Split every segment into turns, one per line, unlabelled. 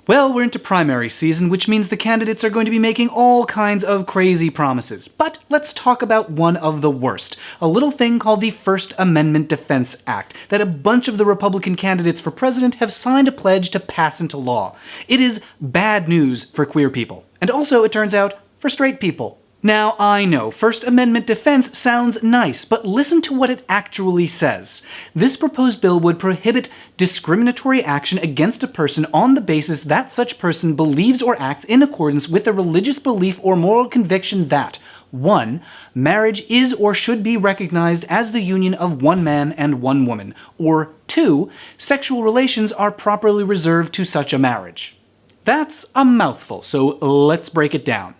Well, we're into primary season, which means the candidates are going to be making all kinds of crazy promises. But let's talk about one of the worst, a little thing called the First Amendment Defense Act, that a bunch of the Republican candidates for president have signed a pledge to pass into law. It is bad news for queer people. And also, it turns out, for straight people. Now, I know, First Amendment defense sounds nice, but listen to what it actually says. This proposed bill would prohibit discriminatory action against a person on the basis that such person believes or acts in accordance with a religious belief or moral conviction that 1. Marriage is or should be recognized as the union of one man and one woman, or 2. Sexual relations are properly reserved to such a marriage. That's a mouthful, so let's break it down.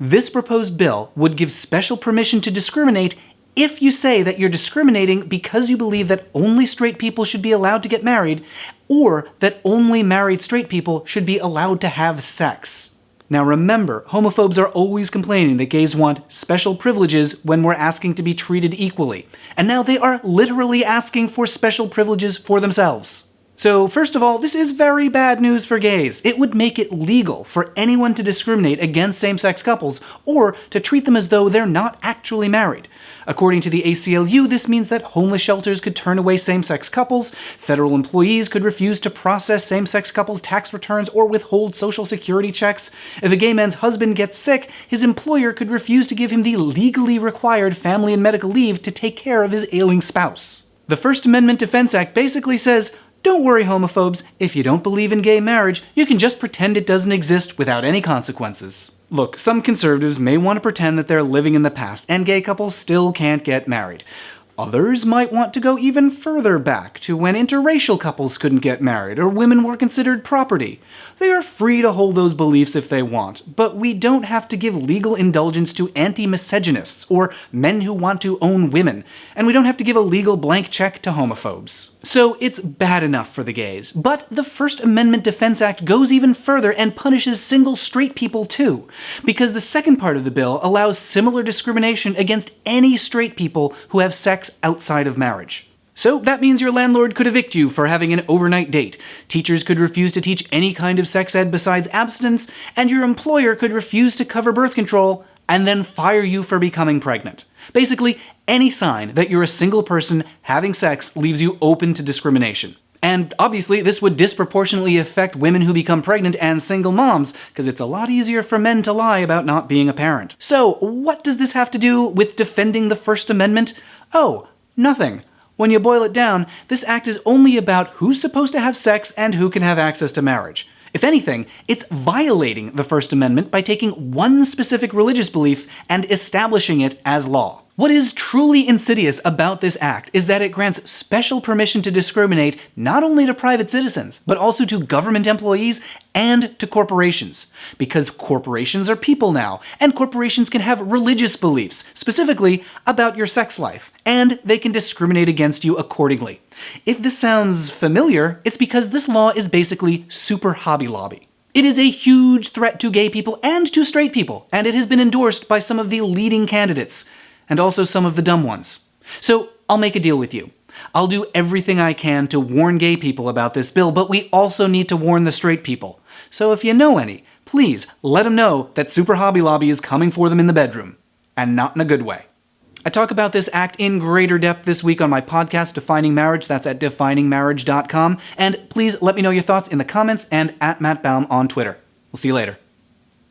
This proposed bill would give special permission to discriminate if you say that you're discriminating because you believe that only straight people should be allowed to get married, or that only married straight people should be allowed to have sex. Now remember, homophobes are always complaining that gays want special privileges when we're asking to be treated equally. And now they are literally asking for special privileges for themselves. So first of all, this is very bad news for gays. It would make it legal for anyone to discriminate against same-sex couples or to treat them as though they're not actually married. According to the ACLU, this means that homeless shelters could turn away same-sex couples, federal employees could refuse to process same-sex couples' tax returns or withhold social security checks. If a gay man's husband gets sick, his employer could refuse to give him the legally required family and medical leave to take care of his ailing spouse. The First Amendment Defense Act basically says, don't worry, homophobes, if you don't believe in gay marriage, you can just pretend it doesn't exist without any consequences. Look, some conservatives may want to pretend that they're living in the past and gay couples still can't get married. Others might want to go even further back to when interracial couples couldn't get married or women were considered property. They are free to hold those beliefs if they want, but we don't have to give legal indulgence to anti-misogynists or men who want to own women, and we don't have to give a legal blank check to homophobes. So it's bad enough for the gays, but the First Amendment Defense Act goes even further and punishes single straight people too, because the second part of the bill allows similar discrimination against any straight people who have sex outside of marriage. So that means your landlord could evict you for having an overnight date, teachers could refuse to teach any kind of sex ed besides abstinence, and your employer could refuse to cover birth control and then fire you for becoming pregnant. Basically, any sign that you're a single person having sex leaves you open to discrimination. And obviously, this would disproportionately affect women who become pregnant and single moms, because it's a lot easier for men to lie about not being a parent. So, what does this have to do with defending the First Amendment? Oh, nothing. When you boil it down, this act is only about who's supposed to have sex and who can have access to marriage. If anything, it's violating the First Amendment by taking one specific religious belief and establishing it as law. What is truly insidious about this act is that it grants special permission to discriminate not only to private citizens, but also to government employees and to corporations. Because corporations are people now, and corporations can have religious beliefs, specifically about your sex life, and they can discriminate against you accordingly. If this sounds familiar, it's because this law is basically super Hobby Lobby. It is a huge threat to gay people and to straight people, and it has been endorsed by some of the leading candidates. And also some of the dumb ones. So I'll make a deal with you. I'll do everything I can to warn gay people about this bill, but we also need to warn the straight people. So if you know any, please let them know that Super Hobby Lobby is coming for them in the bedroom. And not in a good way. I talk about this act in greater depth this week on my podcast, Defining Marriage. That's at definingmarriage.com. And please let me know your thoughts in the comments and at Matt Baum on Twitter. We'll see you later.